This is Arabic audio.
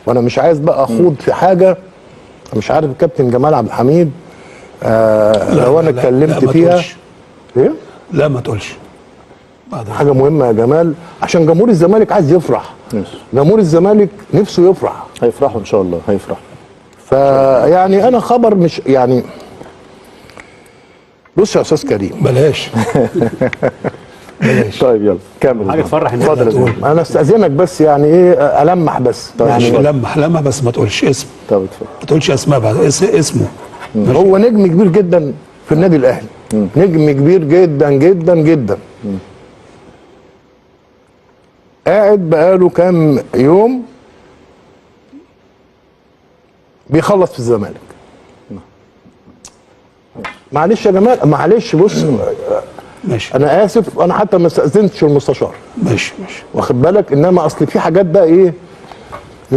وانا مش عايز بقى اخوض في حاجه مش عارف الكابتن جمال عبد الحميد لو انا اتكلمت فيها. ايه؟ لا ما تقولش. حاجه مهمه يا جمال عشان جمهور الزمالك عايز يفرح. جمهور الزمالك نفسه يفرح. هيفرحوا ان شاء الله، هيفرحوا. فيعني انا خبر مش يعني بص يا استاذ كريم بلاش. طيب يلا كمل. حاجه تفرح الناس. اتفضل. انا استاذنك بس يعني ايه المح بس. ماشي لمح بس ما تقولش اسم. طب اتفضل. ما تقولش اسماء بعد اسمه. هو نجم كبير جدا في النادي الاهلي. نجم كبير جدا جدا جدا. قاعد بقاله كام يوم بيخلص في الزمالك. معلش يا جمال معلش بص ماشي. انا اسف انا حتى ما استاذنتش المستشار. ماشي. واخد بالك انما اصل في حاجات بقى ايه